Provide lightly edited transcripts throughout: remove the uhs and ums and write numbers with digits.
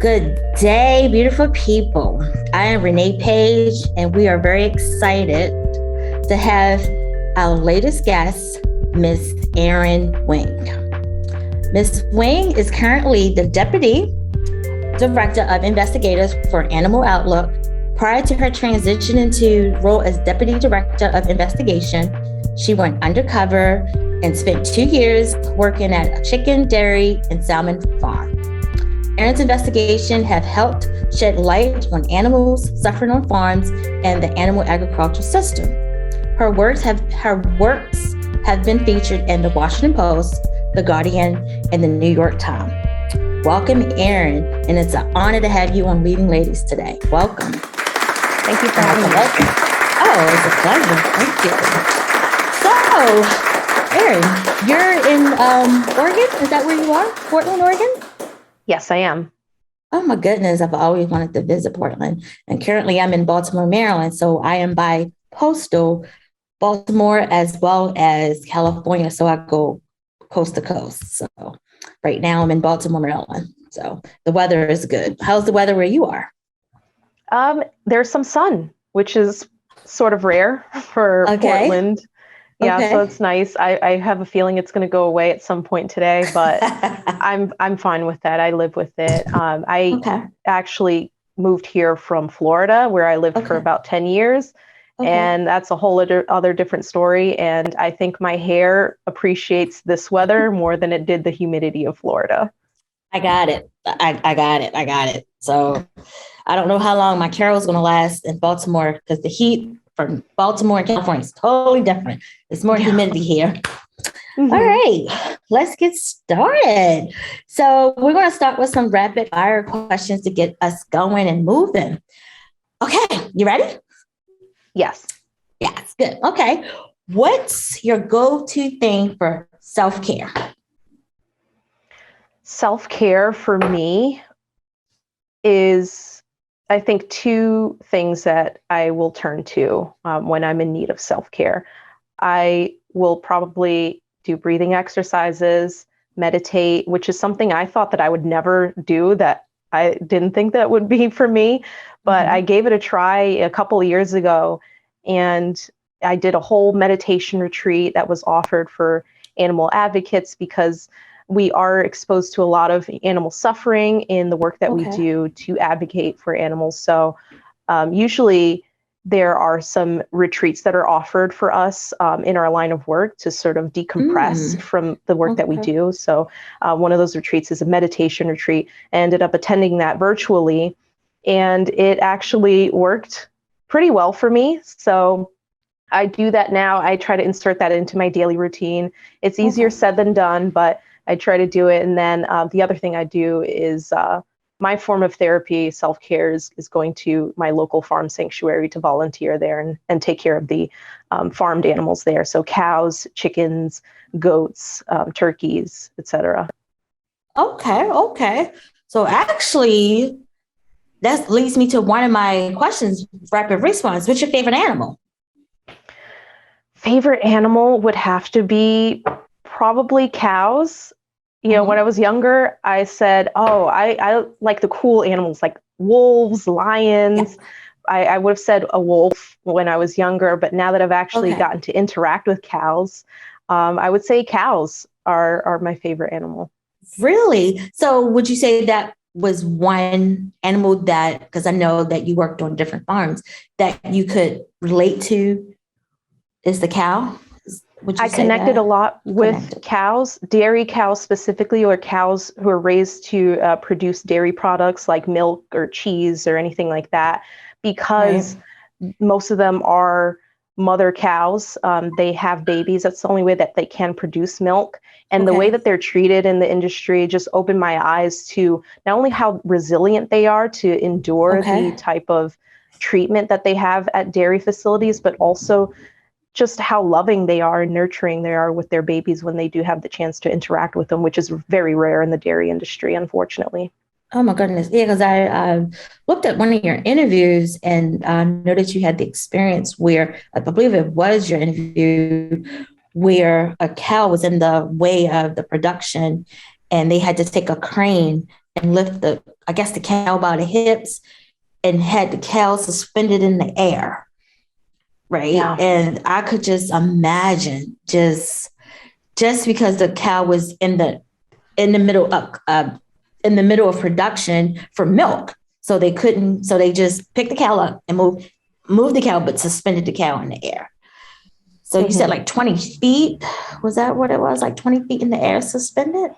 Good day, beautiful people. I am Renee Paige, and we are very excited to have our latest guest, Miss Erin Wing. Miss Wing is currently the Deputy Director of Investigators for Animal Outlook. Prior to her transition into role as Deputy Director of Investigation, she went undercover and spent 2 years working at a chicken, dairy, and salmon farm. Erin's investigation have helped shed light on animals suffering on farms and the animal agriculture system. Her works have been featured in the Washington Post, The Guardian, and the New York Times. Welcome, Erin, and it's an honor to have you on Leading Ladies today. Welcome. Thank you for having me. Oh, it's a pleasure. Thank you. So, Erin, you're in Oregon? Is that where you are? Portland, Oregon? Yes, I am. Oh my goodness, I've always wanted to visit Portland. And currently I'm in Baltimore, Maryland. So I am by postal Baltimore as well as California. So I go coast to coast. So right now I'm in Baltimore, Maryland. So the weather is good. How's the weather where you are? There's some sun, which is sort of rare for Portland. Yeah, okay. So it's nice. I have a feeling it's going to go away at some point today, but I'm fine with that. I live with it. I actually moved here from Florida, where I lived for about 10 years. And that's a whole other different story. And I think my hair appreciates this weather more than it did the humidity of Florida. I got it. I got it. So I don't know how long my Carol is going to last in Baltimore, because the heat from Baltimore and California is totally different. There's more humidity here. Mm-hmm. All right, let's get started. So we're going to start with some rapid fire questions to get us going and moving. Okay, you ready? Yes. Yes, good. Okay. What's your go-to thing for self-care? Self-care for me is, I think, two things that I will turn to when I'm in need of self-care. I will probably do breathing exercises, meditate, which is something I thought that I would never do, that I didn't think that would be for me, but I gave it a try a couple of years ago, and I did a whole meditation retreat that was offered for animal advocates, because we are exposed to a lot of animal suffering in the work that we do to advocate for animals. So usually there are some retreats that are offered for us in our line of work to sort of decompress from the work that we do. So one of those retreats is a meditation retreat. I ended up attending that virtually, and it actually worked pretty well for me. So I do that now. I try to insert that into my daily routine. It's easier said than done, but I try to do it. And then the other thing I do is my form of therapy, self-care, is going to my local farm sanctuary to volunteer there and take care of the farmed animals there. So cows, chickens, goats, turkeys, etc. Okay. So actually, that leads me to one of my questions, rapid response. What's your favorite animal? Favorite animal would have to be probably cows. You know, when I was younger, I said, I like the cool animals like wolves, lions. Yeah. I would have said a wolf when I was younger, but now that I've actually gotten to interact with cows, I would say cows are my favorite animal. Really? So would you say that was one animal that, because I know that you worked on different farms, that you could relate to is the cow? I connected a lot with cows, dairy cows specifically, or cows who are raised to produce dairy products like milk or cheese or anything like that, because most of them are mother cows. They have babies. That's the only way that they can produce milk. And the way that they're treated in the industry just opened my eyes to not only how resilient they are to endure the type of treatment that they have at dairy facilities, but also just how loving they are and nurturing they are with their babies when they do have the chance to interact with them, which is very rare in the dairy industry, unfortunately. Oh my goodness. Yeah, because I looked at one of your interviews and noticed you had the experience where, I believe it was your interview, where a cow was in the way of the production and they had to take a crane and lift the cow by the hips and had the cow suspended in the air. Right. Yeah. And I could just imagine just because the cow was in the middle of production for milk. So they just picked the cow up and moved the cow, but suspended the cow in the air. So you said like 20 feet. Was that what it was? Like 20 feet in the air suspended?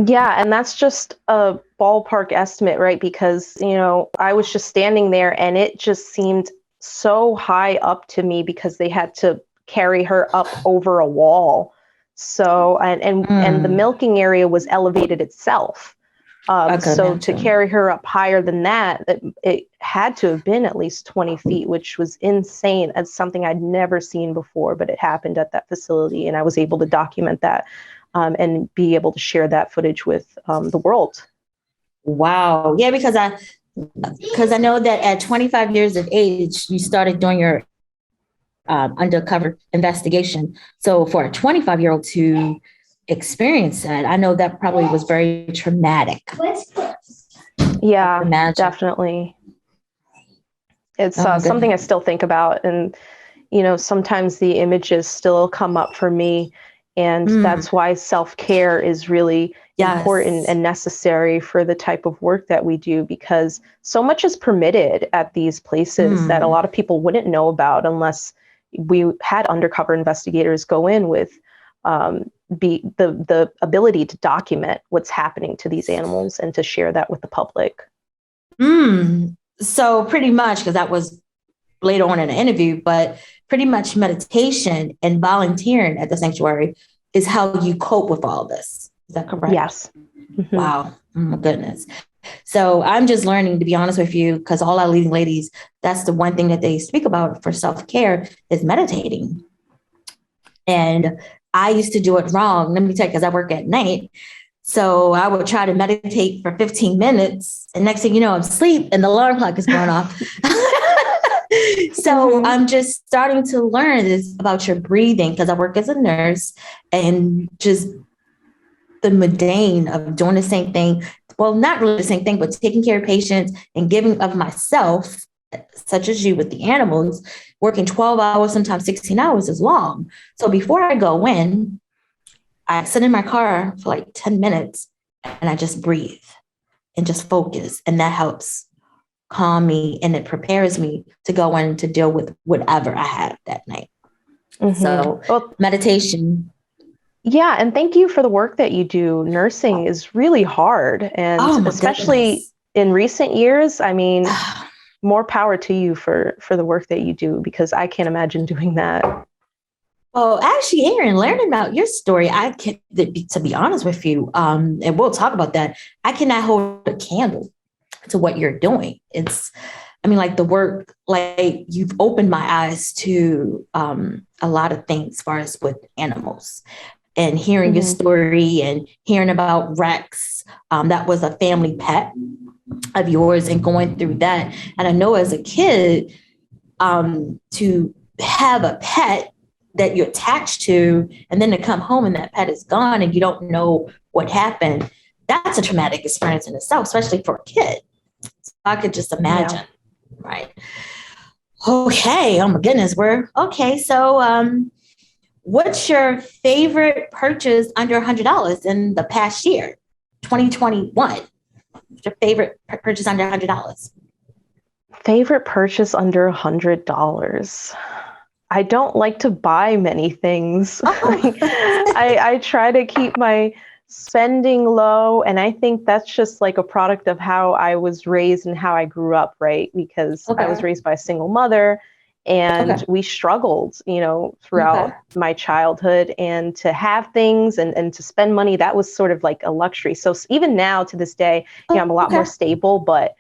Yeah, and that's just a ballpark estimate, right? Because, I was just standing there and it just seemed so high up to me because they had to carry her up over a wall. So, and the milking area was elevated itself. So to carry her up higher than that, it had to have been at least 20 feet, which was insane. It's something I'd never seen before, but it happened at that facility, and I was able to document that and be able to share that footage with the world. Wow. Yeah, because I know that at 25 years of age, you started doing your undercover investigation. So for a 25-year-old to experience that, I know that probably was very traumatic. Yeah, definitely. It's something I still think about. And, sometimes the images still come up for me. And that's why self-care is really important and necessary for the type of work that we do, because so much is permitted at these places that a lot of people wouldn't know about unless we had undercover investigators go in with the ability to document what's happening to these animals and to share that with the public. So pretty much, because that was later on in the interview, but pretty much meditation and volunteering at the sanctuary is how you cope with all this. Is that correct? Yes. Mm-hmm. Wow. Oh my goodness. So I'm just learning, to be honest with you, because all our leading ladies, that's the one thing that they speak about for self-care is meditating. And I used to do it wrong. Let me tell you, because I work at night. So I would try to meditate for 15 minutes. And next thing you know, I'm asleep and the alarm clock is going off. So I'm just starting to learn this about your breathing, because I work as a nurse, and just the mundane of doing the same thing. Well, not really the same thing, but taking care of patients and giving of myself, such as you with the animals, working 12 hours, sometimes 16 hours is long. So before I go in, I sit in my car for like 10 minutes and I just breathe and just focus. And that helps calm me, and it prepares me to go in to deal with whatever I have that night. So meditation. Yeah. And thank you for the work that you do. Nursing is really hard. And especially in recent years, I mean, more power to you for the work that you do, because I can't imagine doing that. Well, actually, Erin, learning about your story, to be honest with you, and we'll talk about that, I cannot hold a candle to what you're doing. Like the work, like you've opened my eyes to a lot of things as far as with animals, and hearing your story and hearing about Rex. That was a family pet of yours, and going through that. And I know as a kid, to have a pet that you're attached to, and then to come home and that pet is gone and you don't know what happened, that's a traumatic experience in itself, especially for a kid. So I could just imagine, right? Okay, oh my goodness, so what's your favorite purchase under $100 in the past year, 2021? What's your favorite purchase under $100? Favorite purchase under $100? I don't like to buy many things. I try to keep my spending low, and I think that's just like a product of how I was raised and how I grew up, right? Because I was raised by a single mother, and we struggled, throughout my childhood, and to have things and to spend money, that was sort of like a luxury. So even now to this day, I'm a lot more stable, but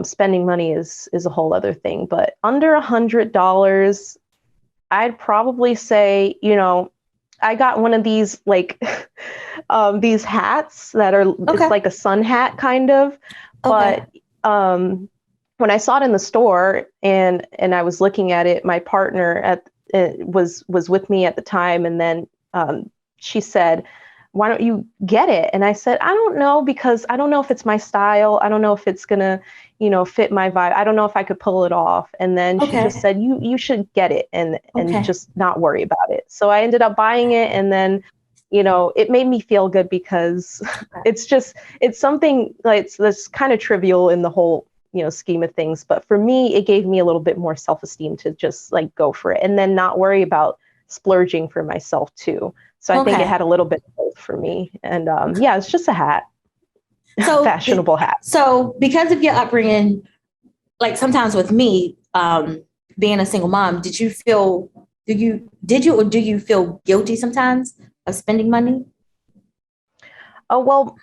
spending money is a whole other thing. But under $100, I'd probably say, I got one of these these hats that are it's like a sun hat kind of. But when I saw it in the store and I was looking at it, my partner was with me at the time, and then she said, why don't you get it? And I said, I don't know, because I don't know if it's my style. I don't know if it's gonna, fit my vibe. I don't know if I could pull it off. And then she just Okay. said, you should get it and Okay. just not worry about it. So I ended up buying it, and then, it made me feel good because it's something like that's kind of trivial in the whole, scheme of things. But for me, it gave me a little bit more self-esteem to just like go for it and then not worry about splurging for myself too. So I think it Okay. had a little bit of both for me. And yeah, it's just a hat, So, fashionable hat. so because of your upbringing, like sometimes with me, being a single mom, did you or do you feel guilty sometimes of spending money? Oh, well,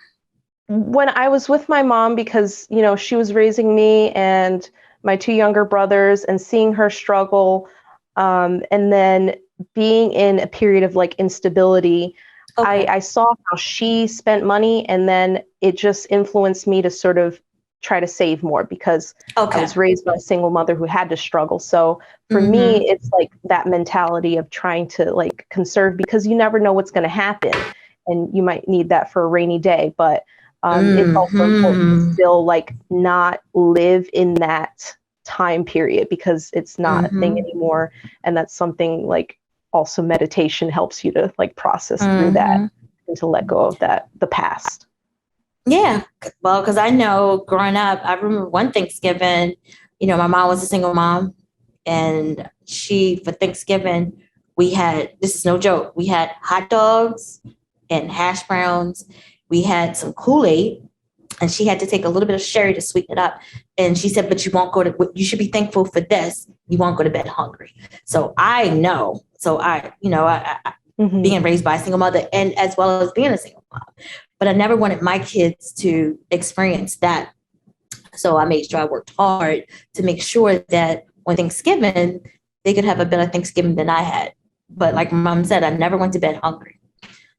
when I was with my mom, because, she was raising me and my two younger brothers, and seeing her struggle, and then being in a period of like instability, Okay. I saw how she spent money, and then it just influenced me to sort of try to save more, because I Okay. was raised by a single mother who had to struggle. So for Mm-hmm. me, it's like that mentality of trying to like conserve, because you never know what's going to happen, and you might need that for a rainy day. But it's also important to Mm-hmm. still like not live in that time period, because it's not a thing Mm-hmm. anymore. And that's something like also meditation helps you to like process through that Mm-hmm. and to let go of the past. Yeah. Well, because I know growing up, I remember one Thanksgiving, my mom was a single mom, and for Thanksgiving, we had, this is no joke, we had hot dogs and hash browns. We had some Kool-Aid, and she had to take a little bit of sherry to sweeten it up. And she said, but you should be thankful for this. You won't go to bed hungry. So I know. So Mm-hmm. being raised by a single mother and as well as being a single mom, but I never wanted my kids to experience that. So I made sure I worked hard to make sure that on Thanksgiving, they could have a better Thanksgiving than I had. But like mom said, I never went to bed hungry.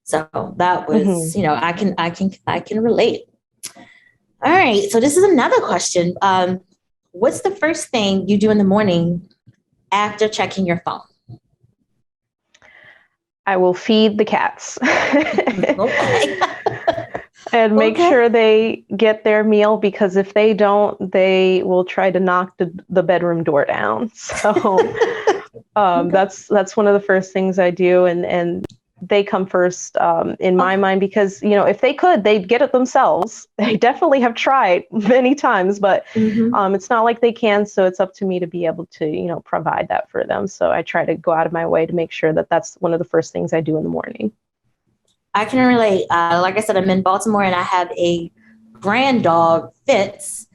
So that Mm-hmm. was, I can relate. All right. So this is another question. What's the first thing you do in the morning after checking your phone? I will feed the cats. Okay. And make Okay. sure they get their meal, because if they don't, they will try to knock the bedroom door down. So Okay. that's one of the first things I do, and they come first, in my Okay. mind, because if they could, they'd get it themselves. They definitely have tried many times, but Mm-hmm. it's not like they can. So it's up to me to be able to provide that for them. So I try to go out of my way to make sure that that's one of the first things I do in the morning. I can relate. Like I said, I'm in Baltimore and I have a grand dog, Fitz,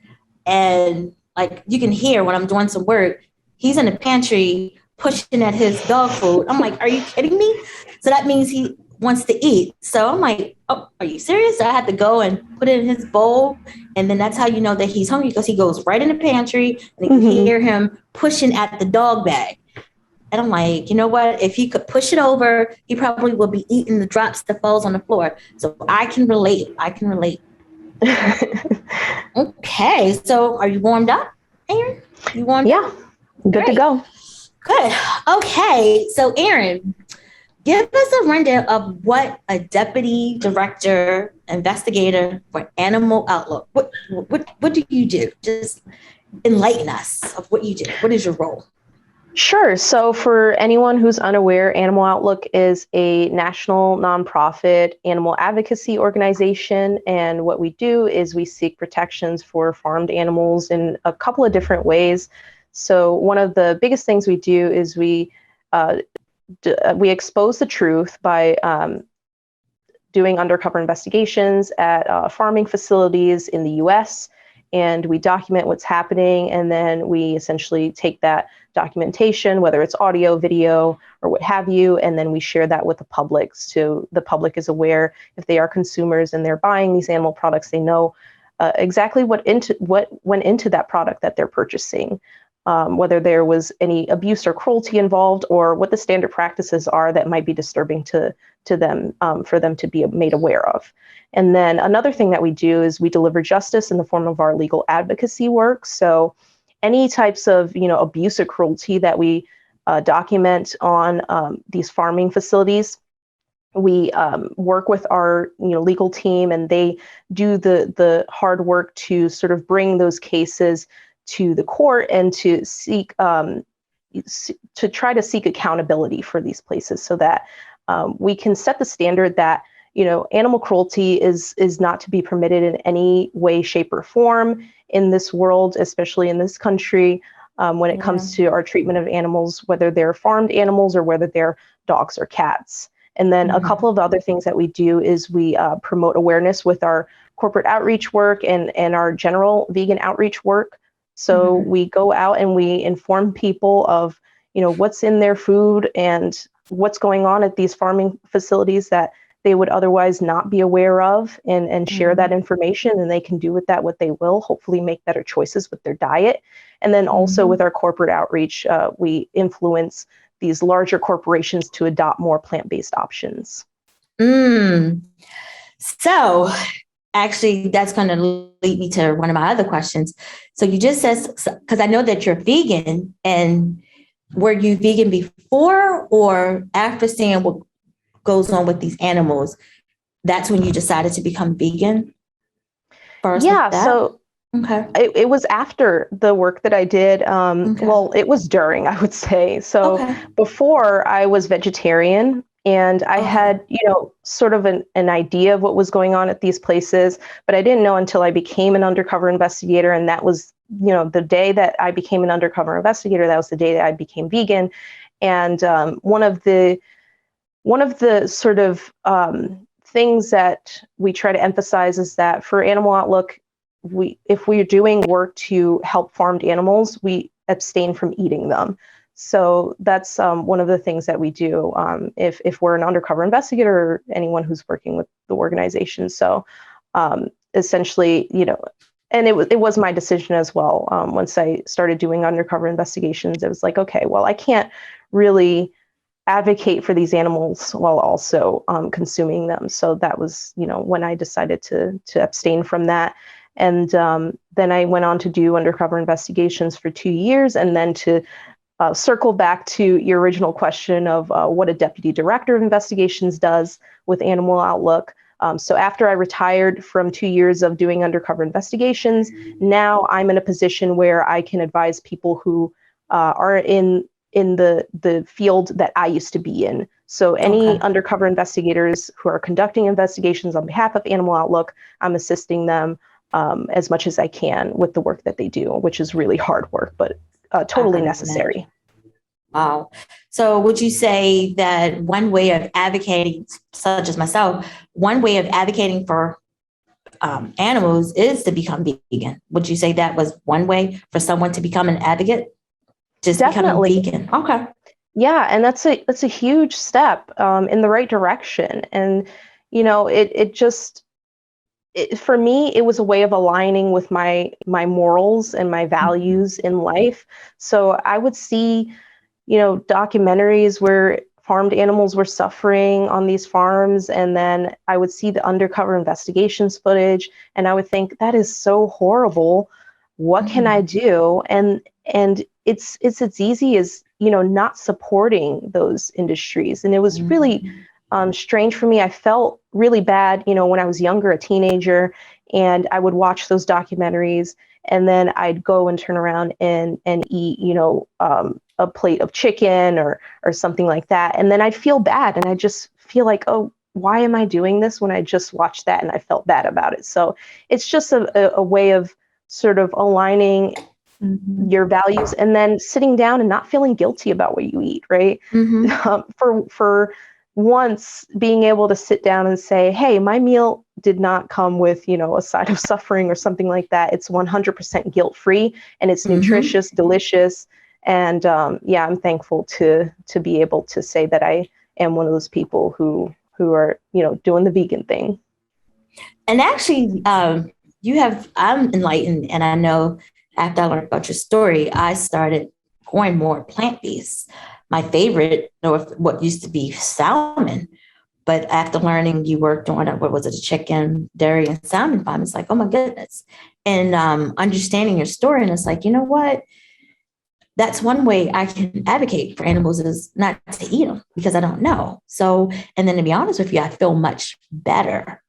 and like you can hear when I'm doing some work, he's in the pantry pushing at his dog food. I'm like, are you kidding me? So that means he wants to eat. So I'm like, oh, are you serious? So I had to go and put it in his bowl. And then that's how you know that he's hungry, because he goes right in the pantry and you Mhm. hear him pushing at the dog bag. And I'm like, you know what? If he could push it over, he probably will be eating the drops that falls on the floor. So I can relate. I can relate. Okay. So are you warmed up, Erin? You warmed Yeah, up? good to Great. go. Good. Okay. So Erin, give us a rundown of what a deputy director investigator for Animal Outlook. What do you do? Just enlighten us of what you do. What is your role? Sure. So, for anyone who's unaware, Animal Outlook is a national nonprofit animal advocacy organization. And what we do is we seek protections for farmed animals in a couple of different ways. So, one of the biggest things we do is we expose the truth by doing undercover investigations at farming facilities in the US, and we document what's happening, and then we essentially take that documentation, whether it's audio, video, or what have you, and then we share that with the public, so the public is aware. If they are consumers and they're buying these animal products, they know exactly what went into that product that they're purchasing, whether there was any abuse or cruelty involved, or what the standard practices are that might be disturbing to them, for them to be made aware of. And then another thing that we do is we deliver justice in the form of our legal advocacy work. So any types of abuse or cruelty that we document on these farming facilities, we work with our legal team, and they do the hard work to sort of bring those cases to the court and to seek to try to seek accountability for these places, so that we can set the standard that animal cruelty is not to be permitted in any way, shape, or form in this world, especially in this country, when it comes to our treatment of animals, whether they're farmed animals or whether they're dogs or cats. And then a couple of other things that we do is we promote awareness with our corporate outreach work and our general vegan outreach work. So we go out and we inform people of, what's in their food and what's going on at these farming facilities that they would otherwise not be aware of, and share that information, and they can do with that what they will, hopefully make better choices with their diet. And then also with our corporate outreach, we influence these larger corporations to adopt more plant-based options. So actually, that's going to lead me to one of my other questions. So you just said, because I know that you're vegan, and were you vegan before or after seeing what goes on with these animals, that's when you decided to become vegan? So it was after the work that I did. Well, it was during, I would say. So before, I was vegetarian, and I had, sort of an idea of what was going on at these places, but I didn't know until I became an undercover investigator. And that was, the day that I became an undercover investigator, that was the day that I became vegan. And one of the sort of things that we try to emphasize is that for Animal Outlook, if we're doing work to help farmed animals, we abstain from eating them. So that's one of the things that we do if we're an undercover investigator or anyone who's working with the organization. So essentially, and it was my decision as well. Once I started doing undercover investigations, it was like, okay, well, I can't really advocate for these animals while also consuming them. So that was, when I decided to abstain from that. And then I went on to do undercover investigations for 2 years, and then to circle back to your original question of what a deputy director of investigations does with Animal Outlook. So after I retired from 2 years of doing undercover investigations, now I'm in a position where I can advise people who are in the field that I used to be in. So any undercover investigators who are conducting investigations on behalf of Animal Outlook, I'm assisting them as much as I can with the work that they do, which is really hard work, but totally necessary. Wow. So would you say that one way of advocating, such as myself, one way of advocating for animals is to become vegan? Would you say that was one way for someone to become an advocate? Just Definitely. becoming vegan. Okay. Yeah, and that's a huge step in the right direction. And for me, it was a way of aligning with my morals and my values in life. So I would see, documentaries where farmed animals were suffering on these farms, and then I would see the undercover investigations footage, and I would think, that is so horrible. What can I do? And it's as easy as, not supporting those industries. And it was really strange for me. I felt really bad, when I was younger, a teenager, and I would watch those documentaries, and then I'd go and turn around and eat, a plate of chicken or something like that. And then I'd feel bad, and I just feel like, oh, why am I doing this when I just watched that and I felt bad about it? So it's just a way of sort of aligning your values, and then sitting down and not feeling guilty about what you eat, right? For once, being able to sit down and say, hey, my meal did not come with, a side of suffering or something like that. It's 100% guilt-free, and it's nutritious, delicious. And I'm thankful to be able to say that I am one of those people who are, doing the vegan thing. And actually, I'm enlightened, and I know after I learned about your story, I started going more plant-based. My favorite, what used to be salmon, but after learning you worked on what was it, a chicken, dairy, and salmon farm, it's like, oh my goodness. And understanding your story, and it's like, you know what? that's one way I can advocate for animals is not to eat them because I don't know. So, and then to be honest with you, I feel much better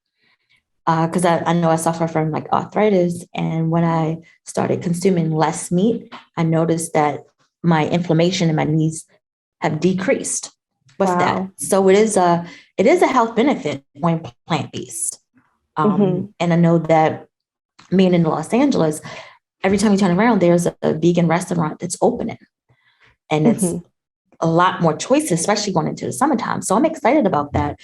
because I know I suffer from like arthritis. And when I started consuming less meat, I noticed that my inflammation in my knees have decreased with that. Wow. So it is a health benefit when plant-based. Mm-hmm. And I know that being in Los Angeles, every time you turn around, there's a vegan restaurant that's opening. And it's Mm-hmm. a lot more choices, especially going into the summertime. So I'm excited about that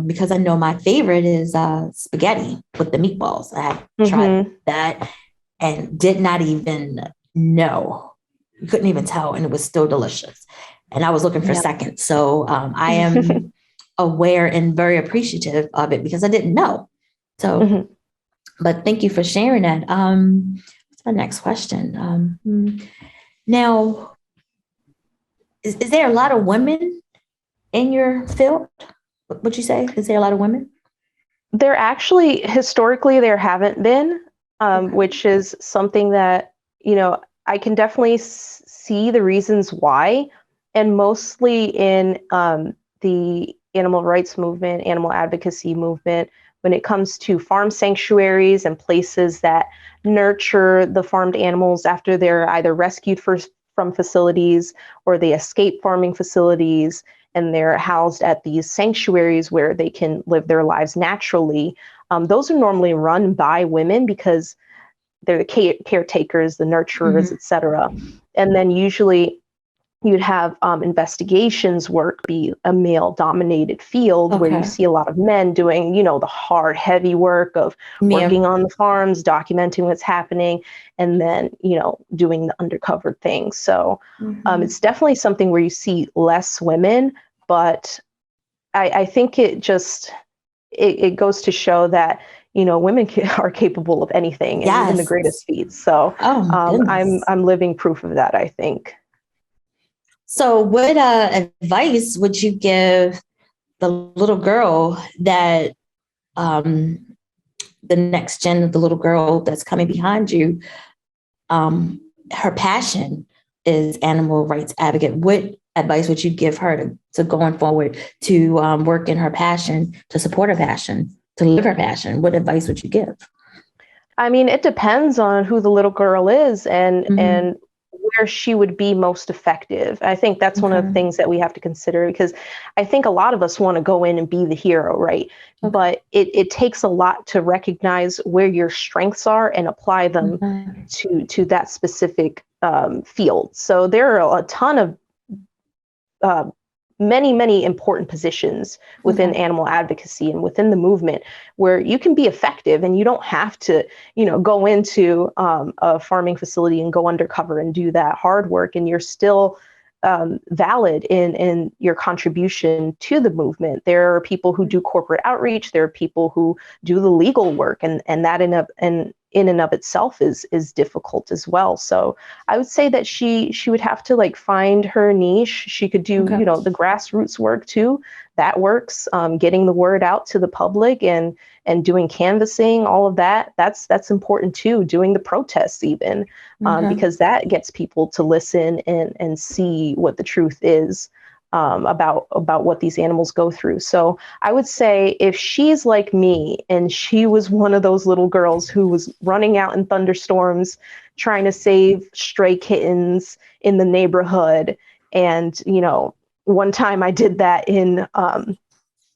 because I know my favorite is spaghetti with the meatballs. I have tried Mm-hmm. that and did not even know, couldn't even tell, and it was still delicious. And I was looking for Yeah. seconds. So I am aware and very appreciative of it because I didn't know. So, Mm-hmm. but thank you for sharing that. What's my next question? Now, is there a lot of women in your field? Would you say? Is there a lot of women? There actually, historically, there haven't been, Okay. which is something that, I can definitely see the reasons why. And mostly in the animal rights movement, animal advocacy movement, when it comes to farm sanctuaries and places that nurture the farmed animals after they're either rescued from facilities or they escape farming facilities and they're housed at these sanctuaries where they can live their lives naturally. Those are normally run by women because they're the caretakers, the nurturers, Mm-hmm. etc. And then usually you'd have investigations work be a male dominated field where you Okay. see a lot of men doing, the hard, heavy work of Yeah. working on the farms, documenting what's happening, and then, doing the undercover thing. So Mm-hmm. it's definitely something where you see less women, but I think it goes to show that women are capable of anything and even the Yes. greatest feats. So Oh my I'm goodness. I'm living proof of that, I think. So, what advice would you give the little girl that um, the next gen of the little girl that's coming behind you? Her passion is animal rights advocate. What advice would you give her to going forward to work in her passion, to support her passion, to live her passion? What advice would you give? I mean, it depends on who the little girl is Mm-hmm. and where she would be most effective. I think that's one of the Okay. things that we have to consider because I think a lot of us want to go in and be the hero, right? Okay. But it takes a lot to recognize where your strengths are and apply them Okay. to that specific field. So there are a ton of uh, many important positions within Okay. animal advocacy and within the movement where you can be effective and you don't have to go into a farming facility and go undercover and do that hard work, and you're still valid in your contribution to the movement. There are people who do corporate outreach, there are people who do the legal work, and that in and of itself is difficult as well. So I would say that she would have to like find her niche. She could do, Okay. the grassroots work too. That works. Getting the word out to the public and doing canvassing, all of that. That's important too. Doing the protests even, Okay. because that gets people to listen and see what the truth is about what these animals go through. So I would say if she's like me and she was one of those little girls who was running out in thunderstorms trying to save stray kittens in the neighborhood, and one time I did that in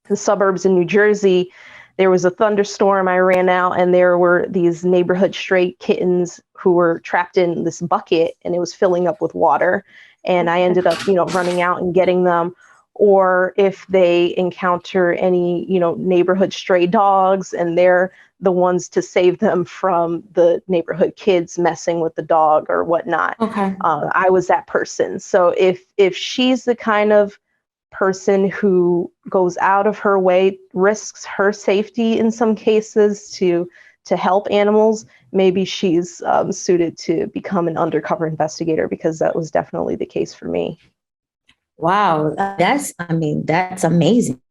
the suburbs in New Jersey. There was a thunderstorm. I ran out, and there were these neighborhood stray kittens who were trapped in this bucket, and it was filling up with water. And I ended up, running out and getting them. Or if they encounter any, neighborhood stray dogs, and they're the ones to save them from the neighborhood kids messing with the dog or whatnot. Okay. I was that person. So if she's the kind of person who goes out of her way, risks her safety in some cases to help animals, maybe she's suited to become an undercover investigator, because that was definitely the case for me. Wow. That's amazing.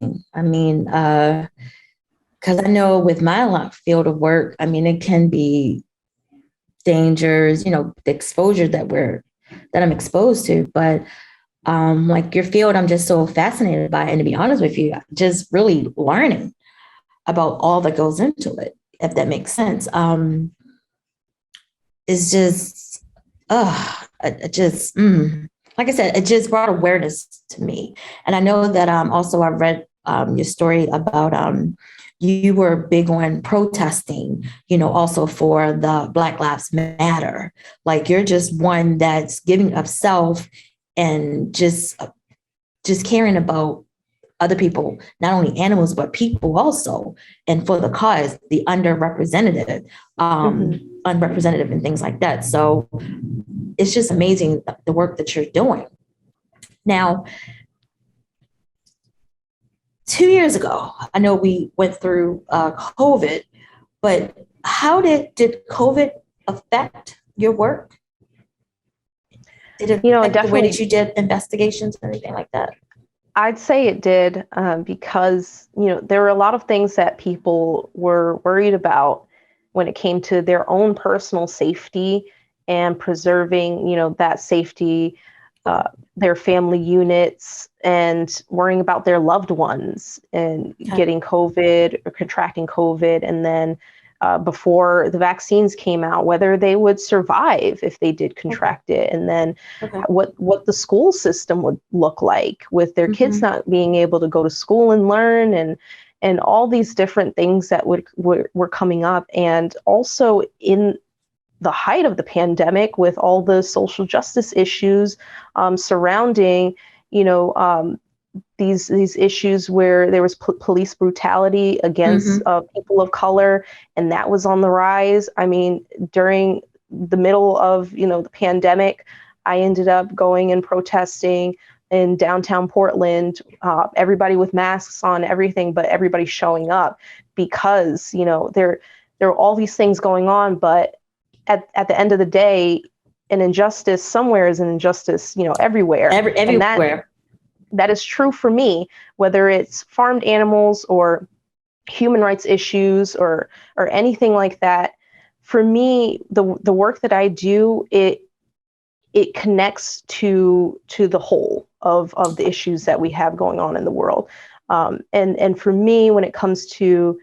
Because I know with my field of work, it can be dangers, the exposure that we're that I'm exposed to. But like your field, I'm just so fascinated by it. And to be honest with you, just really learning about all that goes into it, if that makes sense. It's just, it just, like I said, it just brought awareness to me. And I know that also I read your story about you were big on protesting, also for the Black Lives Matter. Like you're just one that's giving up self and just caring about other people, not only animals, but people also. And for the cause, the underrepresented, unrepresented and things like that. So it's just amazing the work that you're doing. Now, 2 years ago, I know we went through COVID, but how did COVID affect your work? Did it affect the way that you did investigations or anything like that? I'd say it did, because, there were a lot of things that people were worried about when it came to their own personal safety and preserving, that safety, their family units, and worrying about their loved ones and getting COVID or contracting COVID. And then before the vaccines came out, whether they would survive if they did contract it, and then what the school system would look like with their kids not being able to go to school and learn, and all these different things that were coming up. And also in the height of the pandemic, with all the social justice issues surrounding, these issues where there was police brutality against people of color, and that was on the rise. I mean, during the middle of the pandemic, I ended up going and protesting in downtown Portland, everybody with masks on, everything, but everybody showing up, because there are all these things going on, but at the end of the day, an injustice somewhere is an injustice, everywhere. Everywhere. That is true for me, whether it's farmed animals or human rights issues or anything like that. For me, the work that I do, it connects to the whole of the issues that we have going on in the world. And for me, when it comes to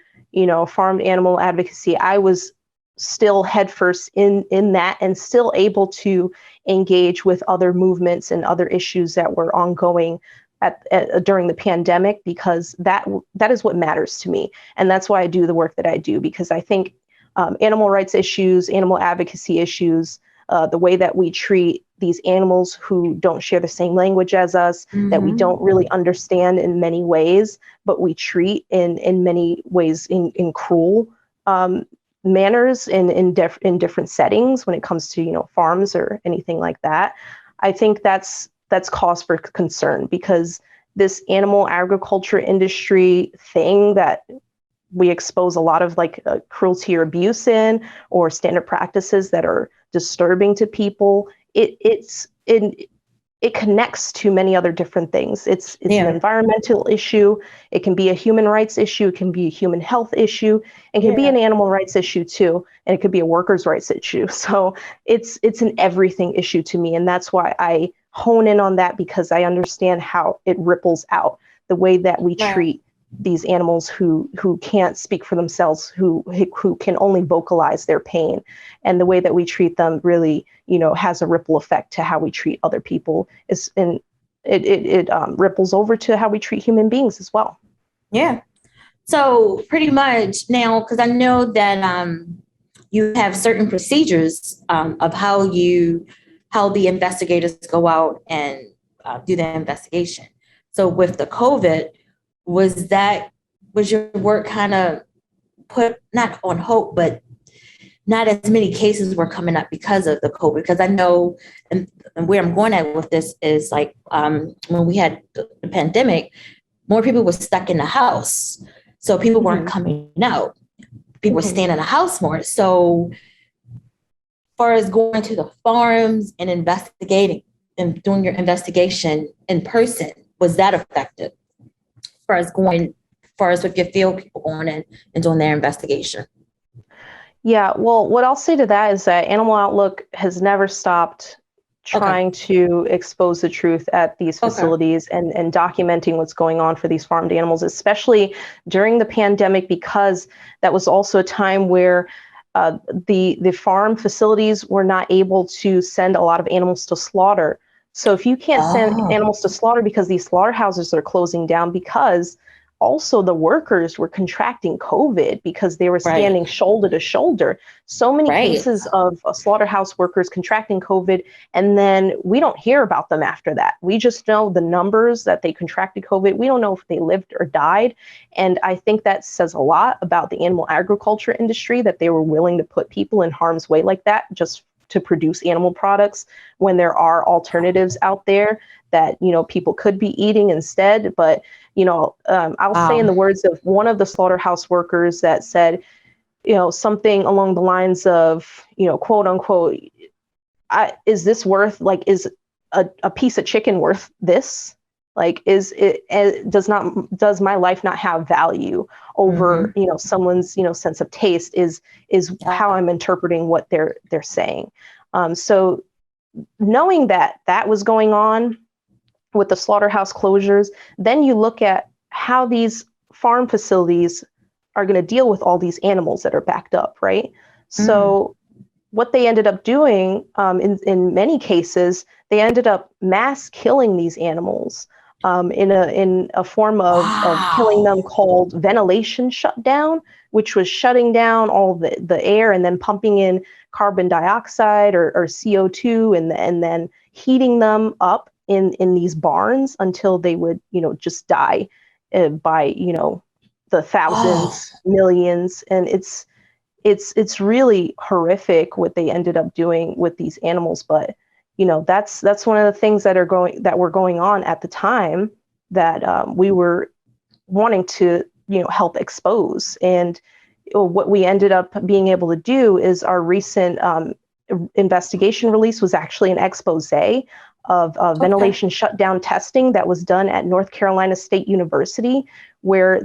farmed animal advocacy, I was still headfirst in that, and still able to engage with other movements and other issues that were ongoing during the pandemic, because that is what matters to me. And that's why I do the work that I do, because I think animal rights issues, animal advocacy issues, the way that we treat these animals who don't share the same language as us, that we don't really understand in many ways, but we treat in many ways in cruel manners in different settings when it comes to farms or anything like that. I think that's cause for concern, because this animal agriculture industry thing that we expose a lot of cruelty or abuse in, or standard practices that are disturbing to people, it connects to many other different things. It's an environmental issue. It can be a human rights issue. It can be a human health issue. It can be an animal rights issue too. And it could be a workers' rights issue. So it's an everything issue to me. And that's why I hone in on that, because I understand how it ripples out, the way that we treat these animals who can't speak for themselves, who can only vocalize their pain, and the way that we treat them really, has a ripple effect to how we treat other people. And it ripples over to how we treat human beings as well. Yeah. So pretty much now, because I know that you have certain procedures of how the investigators go out and do the investigation. So with the COVID, was your work kind of put not on hold, but not as many cases were coming up because of the COVID? Because I know, and where I'm going at with this is when we had the pandemic, more people were stuck in the house. So people weren't coming out. People were staying in the house more. So as far as going to the farms and investigating and doing your investigation in person, was that effective? As far as with your field people going in and doing their investigation? Yeah, well, what I'll say to that is that Animal Outlook has never stopped trying to expose the truth at these facilities and documenting what's going on for these farmed animals, especially during the pandemic, because that was also a time where the farm facilities were not able to send a lot of animals to slaughter. So if you can't send animals to slaughter because these slaughterhouses are closing down, because also the workers were contracting COVID because they were standing shoulder to shoulder. So many cases of slaughterhouse workers contracting COVID, and then we don't hear about them after that. We just know the numbers that they contracted COVID. We don't know if they lived or died. And I think that says a lot about the animal agriculture industry, that they were willing to put people in harm's way like that just to produce animal products when there are alternatives out there that, you know, people could be eating instead. But, you know, I'll say in the words of one of the slaughterhouse workers that said, you know, something along the lines of, you know, quote unquote, is this worth, like, is a piece of chicken worth this? Like, is it, does my life not have value over, you know, someone's, you know, sense of taste is how I'm interpreting what they're saying. So knowing that that was going on with the slaughterhouse closures, then you look at how these farm facilities are going to deal with all these animals that are backed up, right? So what they ended up doing, in many cases, they ended up mass killing these animals in a form of killing them called ventilation shutdown, which was shutting down all the air and then pumping in carbon dioxide or CO2 and then heating them up in these barns until they would, you know, just die by, you know, the thousands, millions. And it's really horrific what they ended up doing with these animals. But, you know, that's one of the things that were going on at the time that we were wanting to, you know, help expose. And what we ended up being able to do is our recent investigation release was actually an expose of ventilation shutdown testing that was done at North Carolina State University, where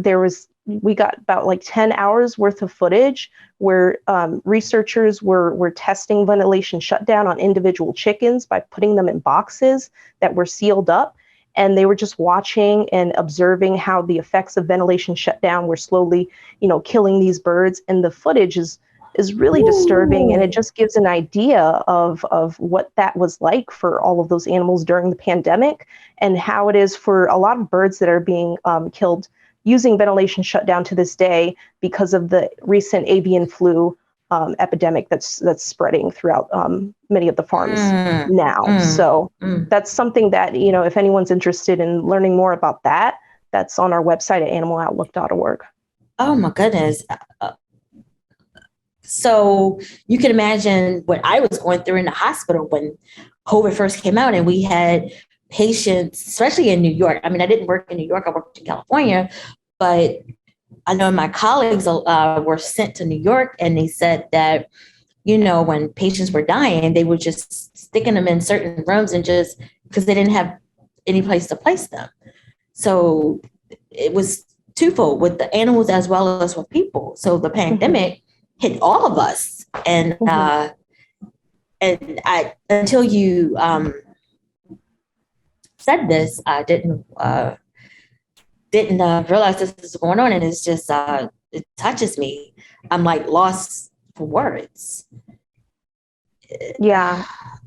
we got about like 10 hours worth of footage where researchers were testing ventilation shutdown on individual chickens by putting them in boxes that were sealed up. And they were just watching and observing how the effects of ventilation shutdown were slowly, you know, killing these birds. And the footage is really disturbing. And it just gives an idea of what that was like for all of those animals during the pandemic, and how it is for a lot of birds that are being killed using ventilation shutdown to this day because of the recent avian flu epidemic that's spreading throughout many of the farms now. So that's something that, you know, if anyone's interested in learning more about that, that's on our website at animaloutlook.org. Oh my goodness. So you can imagine what I was going through in the hospital when COVID first came out, and we had patients, especially in New York. I mean, I didn't work in New York, I worked in California, but I know my colleagues were sent to New York, and they said that, you know, when patients were dying, they were just sticking them in certain rooms and just because they didn't have any place to place them. So it was twofold with the animals as well as with people. So the pandemic hit all of us, and I until you said this, I didn't realize this is going on, and it's just it touches me. I'm like lost for words. Yeah,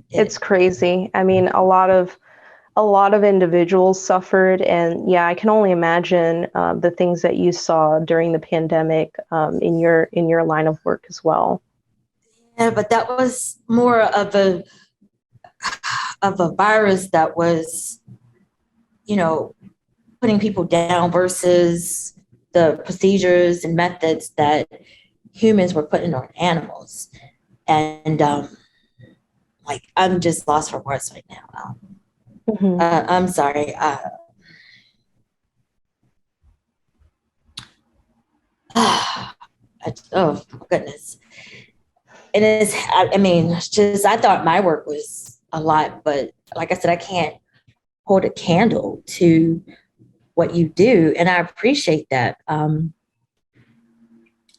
it's crazy. I mean, a lot of individuals suffered, and yeah, I can only imagine the things that you saw during the pandemic in your line of work as well. Yeah, but that was more of a virus that was, you know, putting people down versus the procedures and methods that humans were putting on animals. And like, I'm just lost for words right now. I'm sorry. Oh goodness. And I mean, it's just, I thought my work was a lot, but like I said, I can't hold a candle to what you do. And I appreciate that. I'm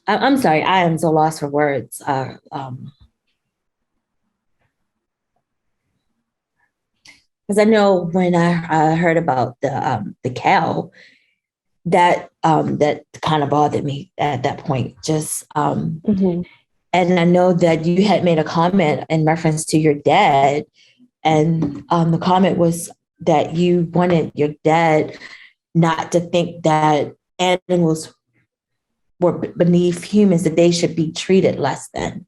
sorry. I am so lost for words. Because I know when I heard about the cow, that kind of bothered me at that point. Just Mm-hmm. and I know that you had made a comment in reference to your dad, and the comment was that you wanted your dad not to think that animals were beneath humans, that they should be treated less than.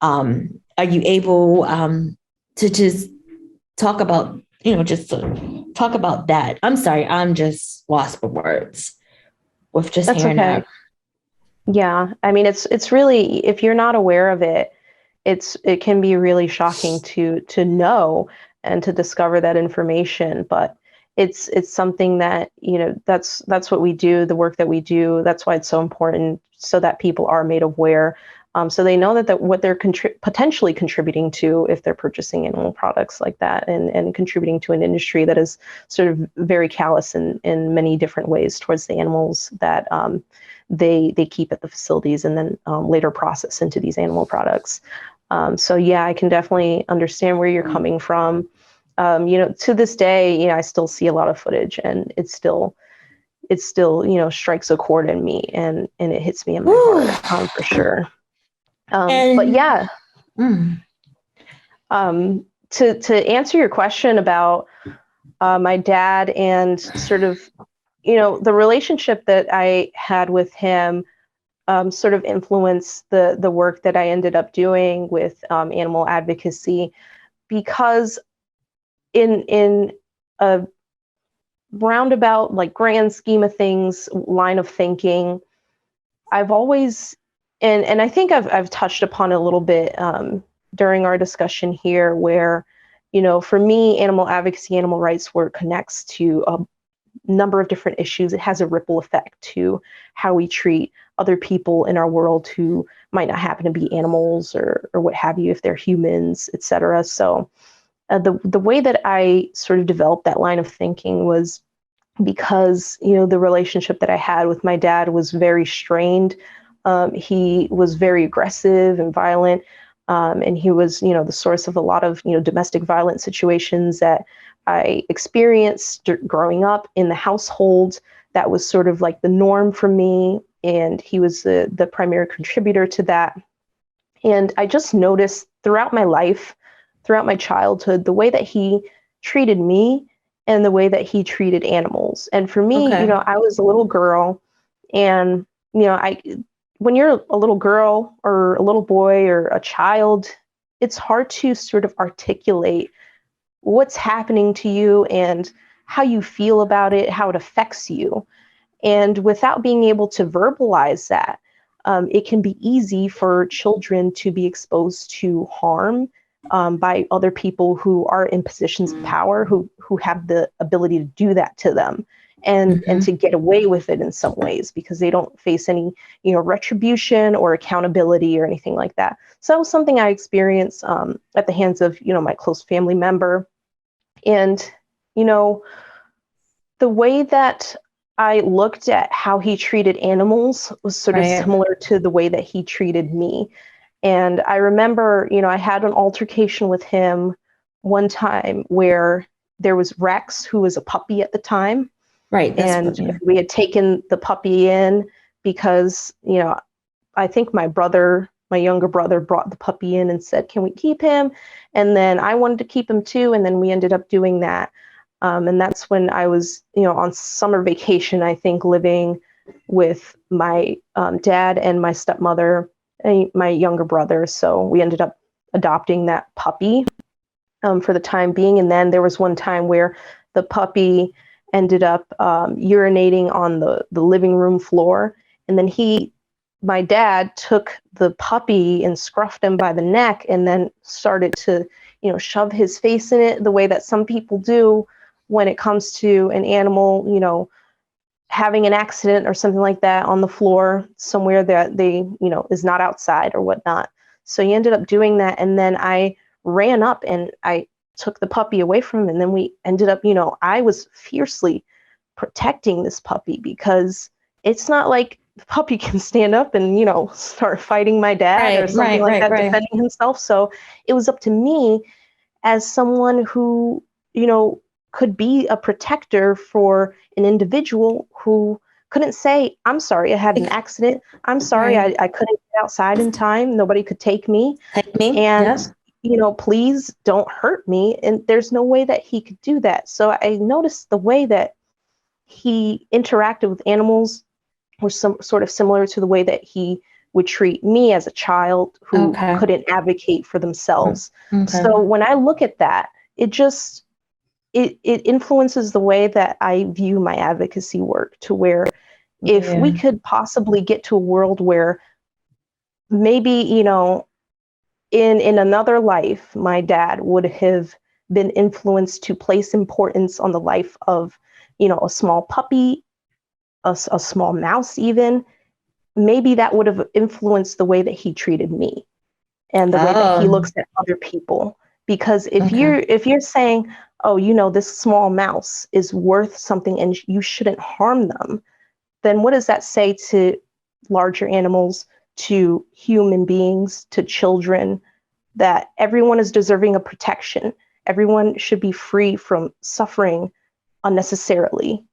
Are you able to just talk about, just to talk about that? I'm sorry, I'm just lost for words with just That's hearing okay. that. Yeah. I mean, it's really, if you're not aware of it, it can be really shocking to know and to discover that information. But it's something that, that's what we do, the work that we do. That's why it's so important, so that people are made aware. So they know that what they're potentially contributing to if they're purchasing animal products like that, and contributing to an industry that is sort of very callous in many different ways towards the animals that they keep at the facilities, and then later process into these animal products. So yeah, I can definitely understand where you're coming from. To this day, I still see a lot of footage, and it still strikes a chord in me, and it hits me in my heart, for sure. But And yeah, mm, to answer your question about my dad and sort of the relationship that I had with him, sort of influenced the work that I ended up doing with animal advocacy, because in a roundabout, like, grand scheme of things, line of thinking, I've always, and I think I've touched upon it a little bit during our discussion here, where for me, animal advocacy, animal rights work connects to a number of different issues. It has a ripple effect to how we treat other people in our world who might not happen to be animals, or what have you, if they're humans, etc. So the way that I sort of developed that line of thinking was because the relationship that I had with my dad was very strained. He was very aggressive and violent, and he was the source of a lot of domestic violence situations that I experienced growing up in the household. That was sort of like the norm for me, and he was the primary contributor to that. And I just noticed throughout my life, throughout my childhood, the way that he treated me and the way that he treated animals. And for me, okay. I was a little girl, and I when you're a little girl or a little boy or a child, it's hard to sort of articulate what's happening to you and how you feel about it, how it affects you. And without being able to verbalize that, it can be easy for children to be exposed to harm by other people who are in positions of power, who have the ability to do that to them, and to get away with it in some ways, because they don't face any retribution or accountability or anything like that. So that was something I experienced at the hands of my close family member. And the way that I looked at how he treated animals was sort of Right. similar to the way that he treated me. And I remember, I had an altercation with him one time where there was Rex, who was a puppy at the time. Right. That's And familiar. we had taken the puppy in because, I think my younger brother brought the puppy in and said, "Can we keep him?" And then I wanted to keep him too. And then we ended up doing that. And that's when I was, on summer vacation, I think, living with my dad and my stepmother and my younger brother. So we ended up adopting that puppy for the time being. And then there was one time where the puppy ended up urinating on the living room floor. And then my dad took the puppy and scruffed him by the neck, and then started to, shove his face in it, the way that some people do when it comes to an animal, having an accident or something like that on the floor somewhere that they, is not outside or whatnot. So he ended up doing that. And then I ran up and I took the puppy away from him. And then we ended up, I was fiercely protecting this puppy, because it's not like the puppy can stand up and, start fighting my dad or Right. something Right. like Right. that, Right. defending himself. So it was up to me as someone who could be a protector for an individual who couldn't say, I'm sorry, I had an accident. I'm sorry, Right. I couldn't get outside in time. Nobody could take me. Like me? And, Yeah. please don't hurt me. And there's no way that he could do that. So I noticed the way that he interacted with animals was some sort of similar to the way that he would treat me as a child who Okay. couldn't advocate for themselves. Okay. So when I look at that, it influences the way that I view my advocacy work, to where if we Yeah. could possibly get to a world where maybe, in another life, my dad would have been influenced to place importance on the life of, a small puppy, a small mouse even, maybe that would have influenced the way that he treated me and the way that he Oh, looks at other people. Because if okay. you're saying, oh, this small mouse is worth something and you shouldn't harm them, then what does that say to larger animals, to human beings, to children, that everyone is deserving of protection? Everyone should be free from suffering unnecessarily.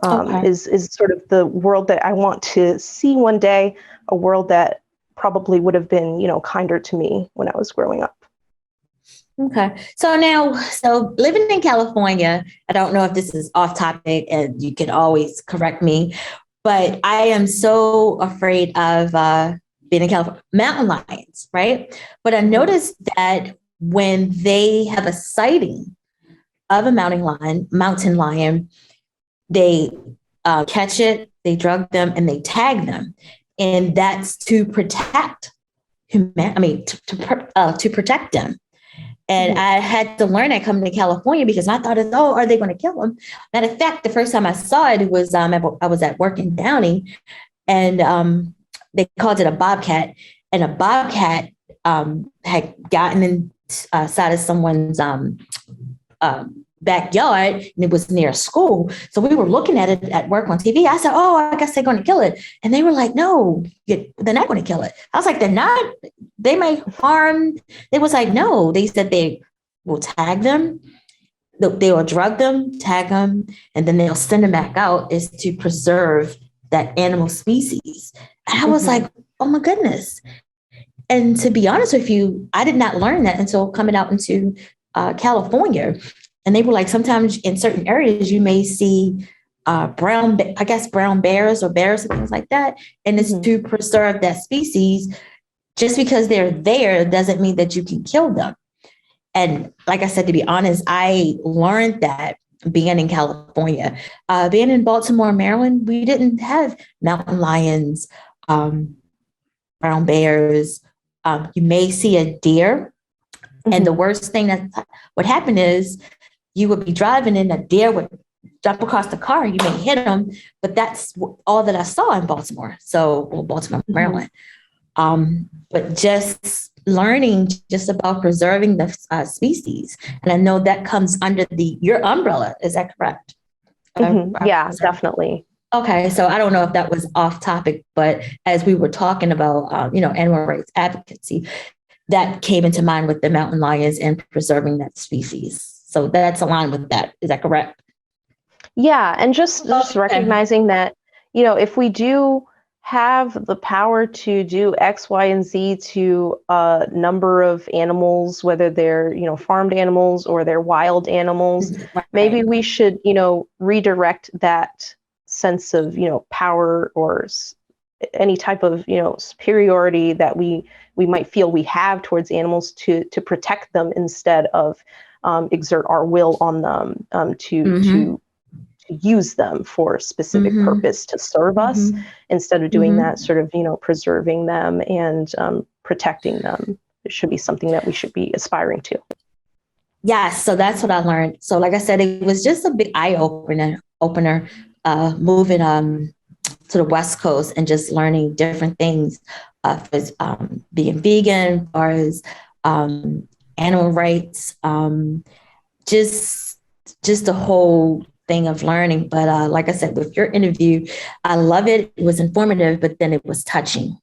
Okay. Is sort of the world that I want to see one day, a world that probably would have been, kinder to me when I was growing up. Okay. So living in California, I don't know if this is off topic and you can always correct me, but I am so afraid of being in California, mountain lions, right? But I Mhm. noticed that when they have a sighting of a mountain lion, they catch it, they drug them, and they tag them, and that's to protect human. I mean, to protect them. And Mhm. I had to learn that coming to California because I thought, oh, are they going to kill him? Matter of fact, the first time I saw it, it was I was at work in Downey, and they called it a bobcat, and a bobcat had gotten inside of someone's backyard, and it was near a school. So we were looking at it at work on TV. I said, "Oh, I guess they're going to kill it," and they were like, "No, they're not going to kill it." I was like, "They're not. They may harm." They was like, "No." They said they will tag them. They will drug them, tag them, and then they'll send them back out. Is to preserve that animal species. And I was Mhm. like, "Oh my goodness." And to be honest with you, I did not learn that until coming out into California. And they were like, sometimes in certain areas, you may see I guess brown bears or bears and things like that. And it's Mhm. to preserve that species. Just because they're there doesn't mean that you can kill them. And like I said, to be honest, I learned that being in California. Being in Baltimore, Maryland, we didn't have mountain lions, um, brown bears. You may see a deer. And the Mhm. worst thing that would happen is you would be driving and a deer would jump across the car. You may hit them, but that's all that I saw in Baltimore. So, well, Baltimore, Mhm. Maryland. But just learning just about preserving the species. And I know that comes under your umbrella. Is that correct? Yeah, definitely. Okay, so I don't know if that was off topic, but as we were talking about, animal rights advocacy, that came into mind with the mountain lions and preserving that species. So that's aligned with that. Is that correct? Yeah, and just Okay. recognizing that, if we do have the power to do X, Y, and Z to a number of animals, whether they're, farmed animals or they're wild animals, maybe Right. we should, redirect that sense of, power or any type of, superiority that we might feel we have towards animals, to protect them, instead of exert our will on them, to Mm-hmm. use them for a specific Mm-hmm. purpose to serve us, Mm-hmm. instead of doing that, Mm-hmm. sort of, preserving them and protecting them. It should be something that we should be aspiring to. Yes, so that's what I learned. So, like I said, it was just a big eye opener, moving to the West Coast and just learning different things, as being vegan, as far as animal rights, just just the whole thing of learning. But like I said, with your interview, I love it. It was informative, but then it was touching.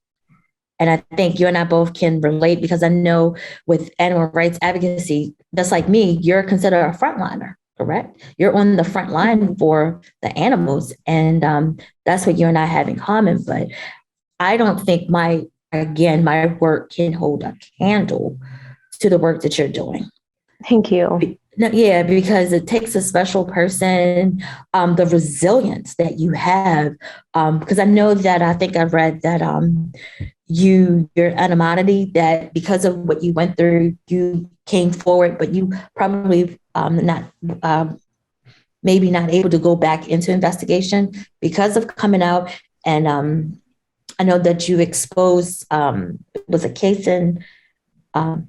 And I think you and I both can relate because I know with animal rights advocacy, just like me, you're considered a frontliner. correct? You're on the front line for the animals, and that's what you and I have in common. But I don't think my work can hold a candle to the work that you're doing. Thank you. No, yeah, because it takes a special person, the resilience that you have. Because I know that I think I've read that your anonymity, that because of what you went through, you came forward, but you probably not maybe not able to go back into investigation because of coming out. And I know that you exposed was a case in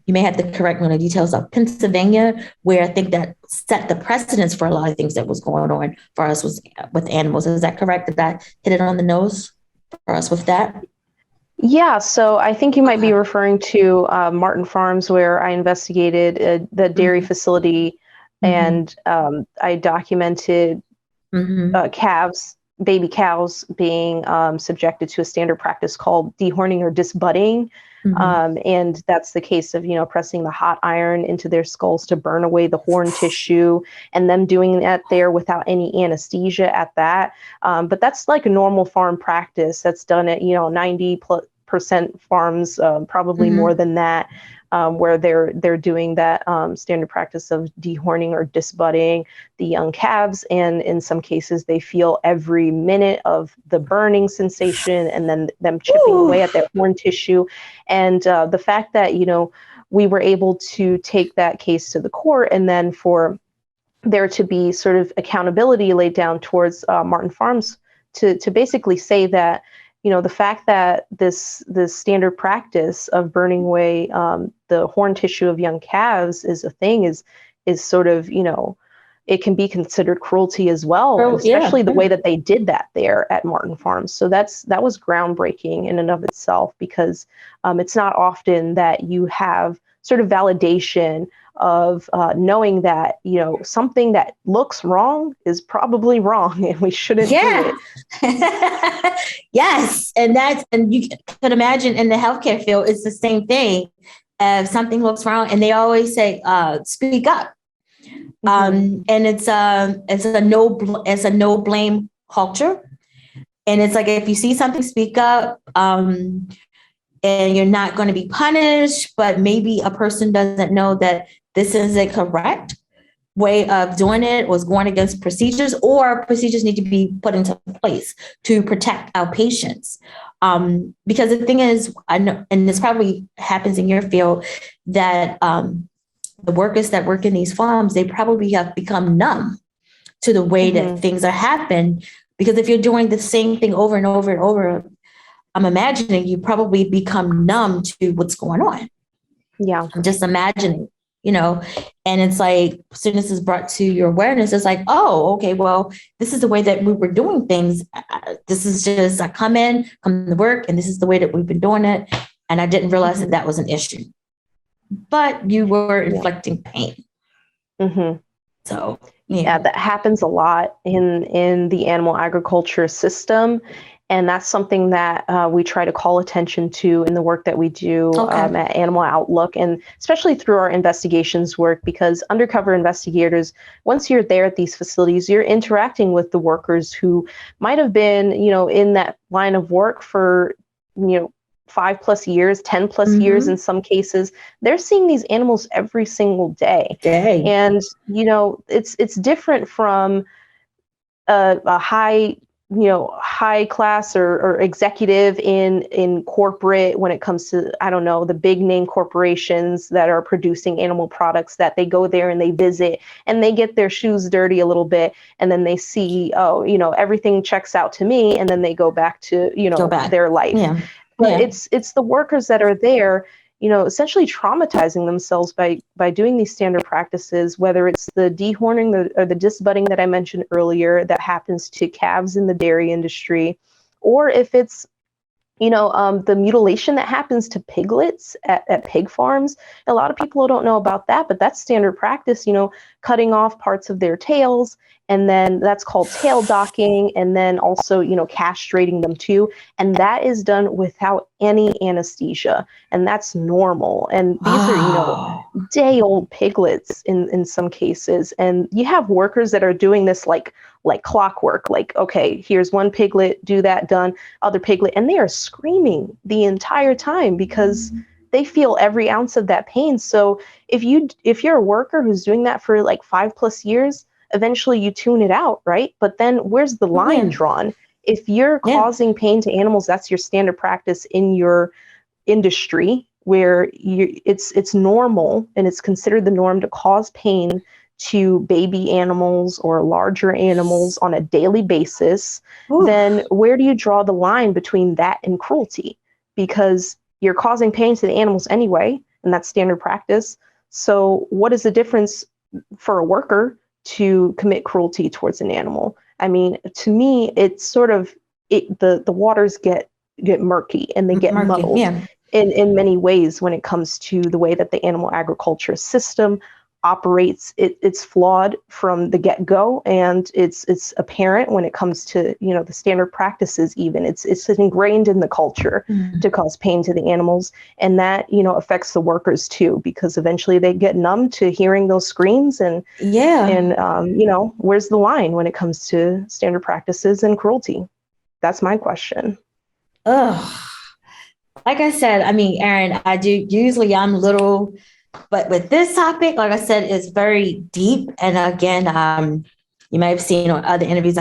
you may have to correct me on the details of Pennsylvania, where I think that set the precedence for a lot of things that was going on for us was with animals. Is that correct? Did I hit it on the nose for us with that? Yeah, so I think you might be referring to Martin Farms, where I investigated the dairy facility, and I documented calves, baby cows, being subjected to a standard practice called dehorning or disbudding. And that's the case of, pressing the hot iron into their skulls to burn away the horn tissue, and them doing that there without any anesthesia at that. But that's like a normal farm practice that's done at, 90% farms, probably more than that, where they're doing that standard practice of dehorning or disbudding the young calves. And in some cases, they feel every minute of the burning sensation and then them chipping away at their horn tissue. And the fact that, we were able to take that case to the court, and then for there to be sort of accountability laid down towards Martin Farms to basically say that, the fact that this standard practice of burning away the horn tissue of young calves is a thing is sort of, it can be considered cruelty as well, especially the way that they did that there at Martin Farms. So that was groundbreaking in and of itself, because it's not often that you have sort of validation of knowing that, something that looks wrong is probably wrong and we shouldn't do it. Yes. And you can imagine in the healthcare field, it's the same thing. If something looks wrong, and they always say, speak up. And it's a no blame culture. And it's like, if you see something, speak up. And you're not going to be punished, but maybe a person doesn't know that this is a correct way of doing it, was going against procedures, or procedures need to be put into place to protect our patients. Because the thing is, I know, and this probably happens in your field, that the workers that work in these farms, they probably have become numb to the way that things are happening. Because if you're doing the same thing over and over and over, I'm imagining you probably become numb to what's going on. Yeah. I'm just imagining, and it's like, as soon as this is brought to your awareness, it's like, oh, okay, well, this is the way that we were doing things. This is just, I come to work, and this is the way that we've been doing it. And I didn't realize that was an issue, but you were inflicting pain. So, yeah, that happens a lot in the animal agriculture system. And that's something that we try to call attention to in the work that we do at Animal Outlook, and especially through our investigations work, because undercover investigators, once you're there at these facilities, you're interacting with the workers who might have been, in that line of work for, 5+ years, 10+ years in some cases. They're seeing these animals every single day. And, it's different from a high class or executive in corporate, when it comes to, I don't know, the big name corporations that are producing animal products, that they go there and they visit and they get their shoes dirty a little bit, and then they see, everything checks out to me, and then they go back to, their life. But it's the workers that are there, essentially traumatizing themselves by doing these standard practices, whether it's the dehorning or the disbudding that I mentioned earlier that happens to calves in the dairy industry, or if it's, The mutilation that happens to piglets at pig farms, a lot of people don't know about that, but that's standard practice, cutting off parts of their tails, and then that's called tail docking, and then also, castrating them too. And that is done without any anesthesia, and that's normal. And these are, Wow. day old piglets in some cases. And you have workers that are doing this like clockwork, like, okay, here's one piglet, do that, done, other piglet. And they are screaming the entire time because they feel every ounce of that pain. So if you're a worker who's doing that for like 5+ years, eventually you tune it out, right? But then where's the line Yeah. drawn? If you're Yeah. causing pain to animals, that's your standard practice in your industry, where it's normal and it's considered the norm to cause pain to baby animals or larger animals on a daily basis. Ooh. Then where do you draw the line between that and cruelty? Because you're causing pain to the animals anyway, and that's standard practice. So what is the difference for a worker to commit cruelty towards an animal? I mean, to me, it's sort of the waters get murky and they get Murky. muddled Yeah. in many ways when it comes to the way that the animal agriculture system operates. It's flawed from the get-go, and it's apparent when it comes to the standard practices. Even it's ingrained in the culture to cause pain to the animals, and that affects the workers too, because eventually they get numb to hearing those screams. And where's the line when it comes to standard practices and cruelty? That's my question. Ugh. Like I said, I mean, Erin, I'm little, but with this topic, like I said, it's very deep. And again, you may have seen on other interviews,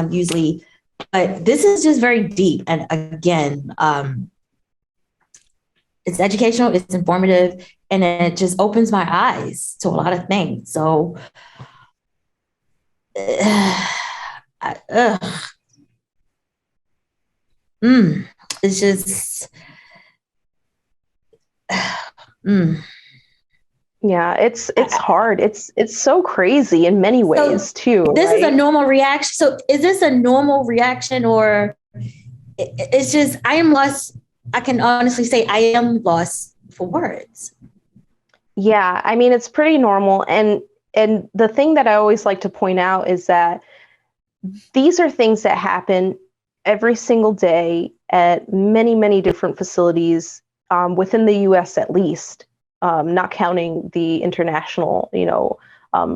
but this is just very deep. And again, it's educational, it's informative, and it just opens my eyes to a lot of things. So, it's just, Yeah, it's hard. It's so crazy in many ways too. This right? is a normal reaction. So is this a normal reaction, or it's just I am lost? I can honestly say I am lost for words. Yeah, I mean, it's pretty normal. And the thing that I always like to point out is that these are things that happen every single day at many, many different facilities within the US at least, not counting the international,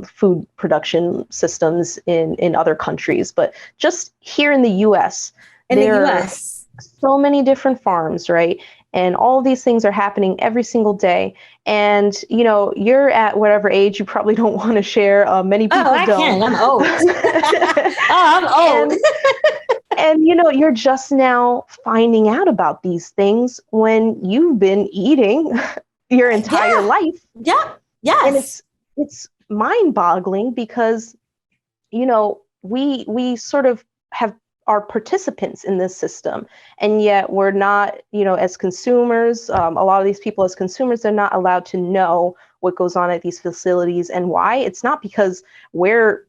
food production systems in other countries. But just here in the US, there are so many different farms, right? And all of these things are happening every single day. And, you're at whatever age, you probably don't want to share. Many people don't. Can. I'm old. I'm old. And you're just now finding out about these things when you've been eating your entire life. Yeah. Yes. And it's mind-boggling because, we sort of are participants in this system, and yet we're not, as consumers, a lot of these people as consumers, they're not allowed to know what goes on at these facilities. And why? It's not because we're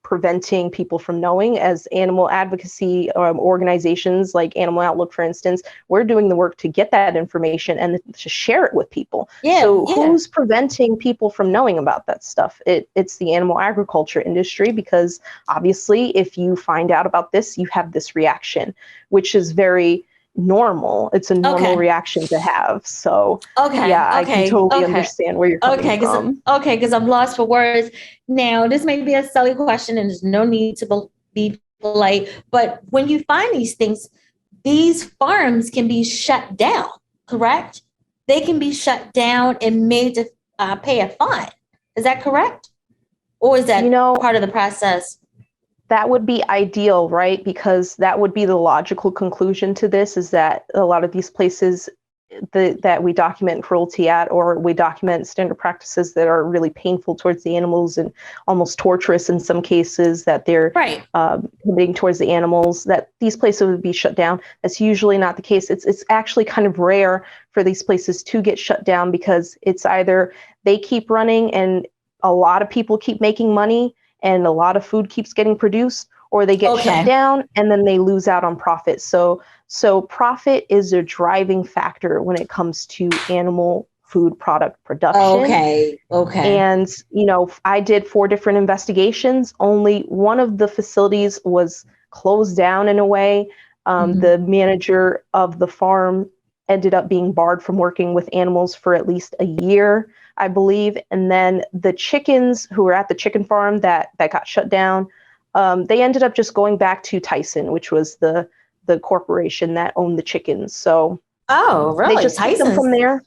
preventing people from knowing. As animal advocacy organizations like Animal Outlook, for instance, we're doing the work to get that information and to share it with people. Who's preventing people from knowing about that stuff? It's the animal agriculture industry, because obviously if you find out about this, you have this reaction, which is very normal. It's a normal reaction to have. So I can totally understand where you're coming from. Because I'm lost for words. Now, this may be a silly question and there's no need to be polite, but when you find these things, these farms can be shut down, correct? They can be shut down and made to pay a fine. Is that correct? Or is that part of the process? That would be ideal, right? Because that would be the logical conclusion to this, is that a lot of these places that we document cruelty at, or we document standard practices that are really painful towards the animals and almost torturous in some cases, that they're committing towards the animals, that these places would be shut down. That's usually not the case. It's actually kind of rare for these places to get shut down, because it's either they keep running and a lot of people keep making money and a lot of food keeps getting produced, or they get shut down and then they lose out on profit. So So profit is a driving factor when it comes to animal food product production. Okay. And, I did 4 different investigations. Only one of the facilities was closed down in a way. The manager of the farm ended up being barred from working with animals for at least a year, I believe. And then the chickens who were at the chicken farm that got shut down, they ended up just going back to Tyson, which was the corporation that owned the chickens. So really? they just took them from there.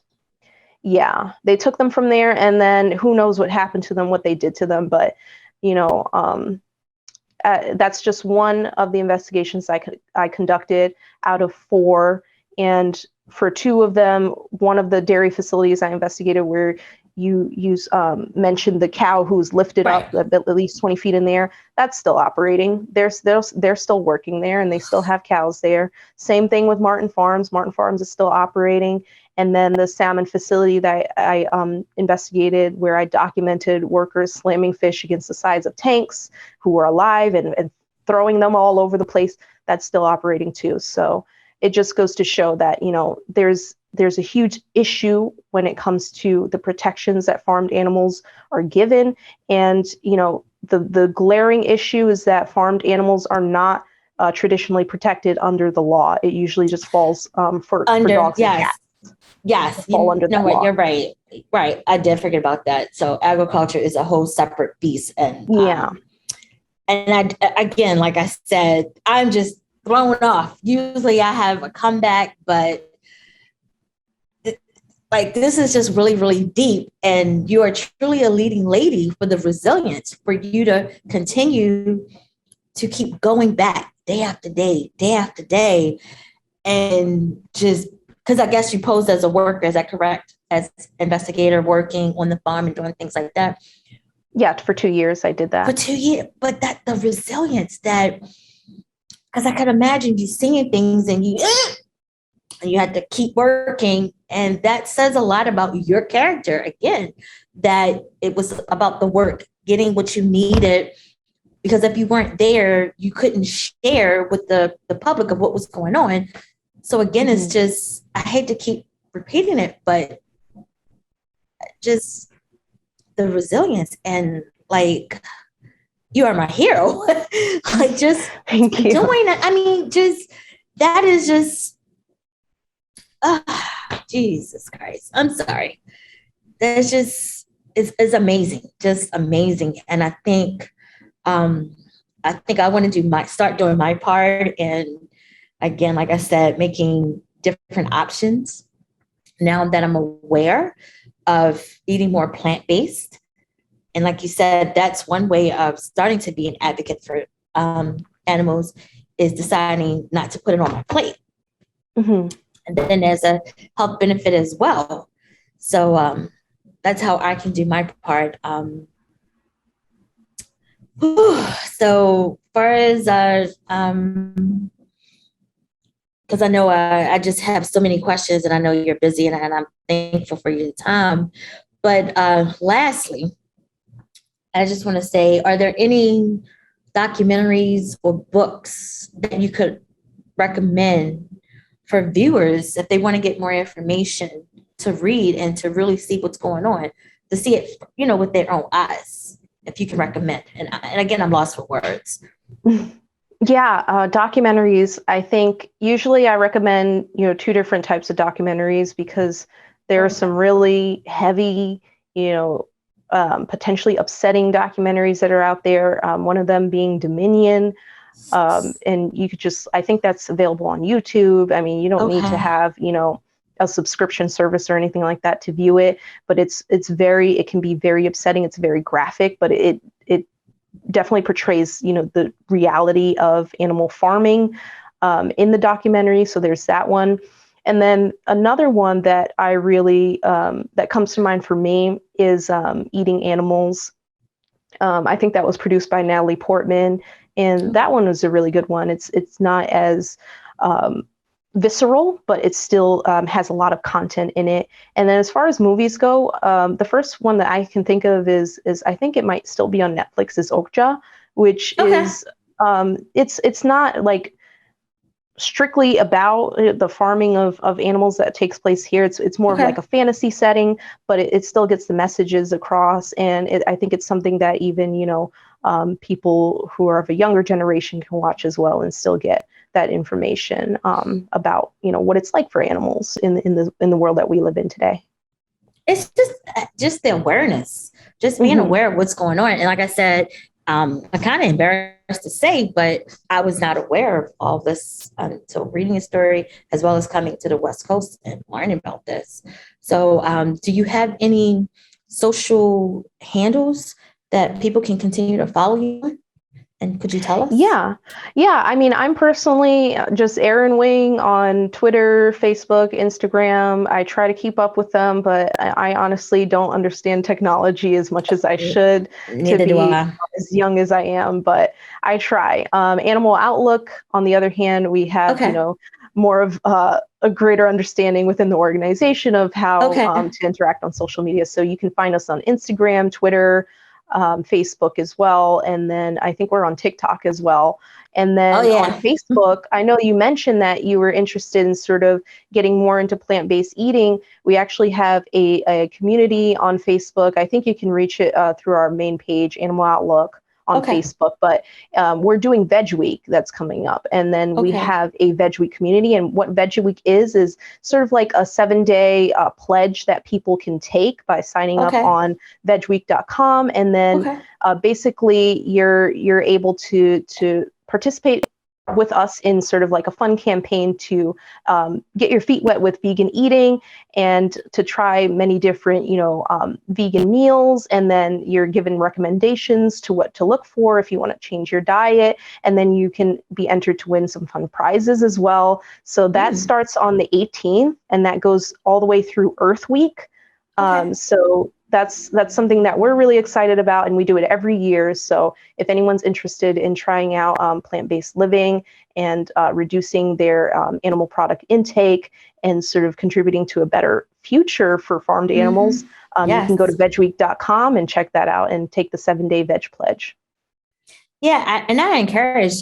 Yeah, they took them from there, and then who knows what happened to them, what they did to them. But, that's just one of the investigations I conducted out of 4. And for 2 of them, one of the dairy facilities I investigated where you mentioned the cow who's lifted up at least 20 feet in there, that's still operating. They're still working there, and they still have cows there. Same thing with Martin Farms. Martin Farms is still operating. And then the salmon facility that I investigated, where I documented workers slamming fish against the sides of tanks who were alive and throwing them all over the place, that's still operating too. So it just goes to show that, there's a huge issue when it comes to the protections that farmed animals are given. And, the glaring issue is that farmed animals are not traditionally protected under the law. It usually just falls for dogs and cats. Yes, fall under that law. You're right. Right. I did forget about that. So agriculture is a whole separate beast. And and again, like I said, I'm just thrown off. Usually I have a comeback, but this is just really, really deep. And you are truly a leading lady for the resilience for you to continue to keep going back day after day after day. And just because I guess you posed as a worker, is that correct? As investigator working on the farm and doing things like that? Yeah, for 2 years I did that. For 2 years, but that the resilience that, because I could imagine you seeing things and you had to keep working. And that says a lot about your character, again, that it was about the work, getting what you needed. Because if you weren't there, you couldn't share with the public of what was going on. So again, it's just, I hate to keep repeating it, but just the resilience and you are my hero. Just Thank you. doing that. I mean, just, that is just, Jesus Christ. I'm sorry. That's just, it's amazing, just amazing. And I think I want to start doing my part. And again, like I said, making different options now that I'm aware of eating more plant-based. And like you said, that's one way of starting to be an advocate for animals, is deciding not to put it on my plate. And then there's a health benefit as well. So that's how I can do my part. So far as because I know I just have so many questions, and I know you're busy, and I'm thankful for your time. But lastly, I just want to say, are there any documentaries or books that you could recommend for viewers if they want to get more information to read and to really see what's going on, to see it, with their own eyes, if you can recommend? And again, I'm lost for words. Yeah, documentaries. I think usually I recommend, 2 different types of documentaries, because there are some really heavy, potentially upsetting documentaries that are out there. One of them being Dominion. And you could I think that's available on YouTube. I mean, you don't need to have, a subscription service or anything like that to view it, but it can be very upsetting. It's very graphic, but it definitely portrays, the reality of animal farming in the documentary. So there's that one. And then another one that I really, that comes to mind for me is Eating Animals. I think that was produced by Natalie Portman. And that one was a really good one. It's not as visceral, but it still has a lot of content in it. And then as far as movies go, the first one that I can think of is I think it might still be on Netflix, is Okja, which is it's not strictly about the farming of animals that takes place here. It's more of Okay. like a fantasy setting, but it still gets the messages across. And I think it's something that even, people who are of a younger generation can watch as well and still get that information about, what it's like for animals in the world that we live in today. It's just the awareness, just being Mm-hmm. aware of what's going on. And like I said, I'm kind of embarrassed to say, but I was not aware of all this until reading a story, as well as coming to the West Coast and learning about this. So, do you have any social handles that people can continue to follow you on? And could you tell us? Yeah. I mean, I'm personally just Erin Wing on Twitter, Facebook, Instagram. I try to keep up with them, but I honestly don't understand technology as much as I should to Neither do be I. as young as I am, but I try. Animal Outlook, on the other hand, we have, Okay. more of a greater understanding within the organization of how Okay. to interact on social media. So you can find us on Instagram, Twitter, Facebook as well. And then I think we're on TikTok as well. And then on Facebook, I know you mentioned that you were interested in sort of getting more into plant-based eating. We actually have a community on Facebook. I think you can reach it through our main page, Animal Outlook, on Facebook, but we're doing Veg Week that's coming up. And then we have a Veg Week community. And what Veg Week is sort of like a 7-day pledge that people can take by signing up on vegweek.com. And then basically you're able to participate with us in sort of like a fun campaign to get your feet wet with vegan eating and to try many different, vegan meals. And then you're given recommendations to what to look for if you want to change your diet. And then you can be entered to win some fun prizes as well. So that starts on the 18th and that goes all the way through Earth Week. So that's something that we're really excited about, and we do it every year. So if anyone's interested in trying out plant-based living and reducing their animal product intake and sort of contributing to a better future for farmed animals, you can go to vegweek.com and check that out and take the 7-day veg pledge. Yeah, and I encourage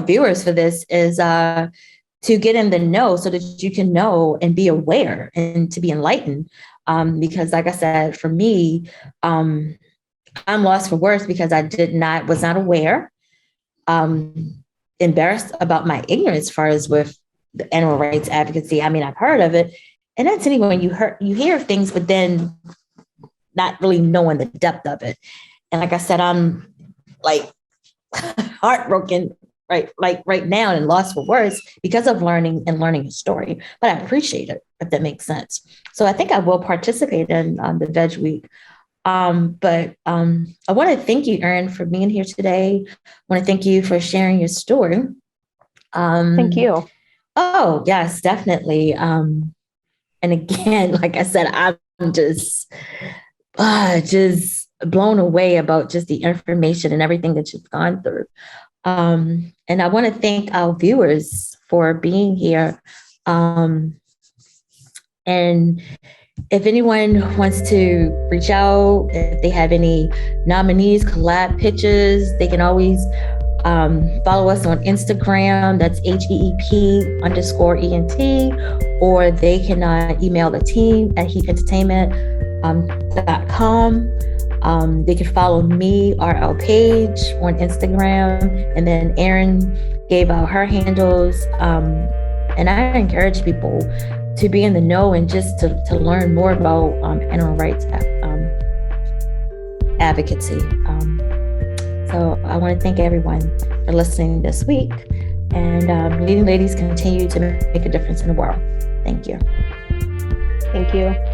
viewers for this is to get in the know so that you can know and be aware and to be enlightened. Because like I said, for me, I'm lost for words because I was not aware, embarrassed about my ignorance as far as with the animal rights advocacy. I mean, I've heard of it, and that's anyway, you hear things, but then not really knowing the depth of it. And like I said, I'm like heartbroken right now and lost for words because of learning a story, but I appreciate it, if that makes sense. So I think I will participate in the Veg Week. But I want to thank you, Erin, for being here today. I want to thank you for sharing your story. Thank you. Oh, yes, definitely. And again, like I said, I'm just blown away about just the information and everything that you've gone through. And I want to thank our viewers for being here. And if anyone wants to reach out, if they have any nominees, collab pitches, they can always follow us on Instagram. That's HEEP_ENT, or they can email the team at HEEP Entertainment.com. They can follow me, RL Paige, on Instagram, and then Erin gave out her handles. And I encourage people to be in the know and just to learn more about animal rights advocacy. So I want to thank everyone for listening this week, and leading ladies continue to make a difference in the world. Thank you. Thank you.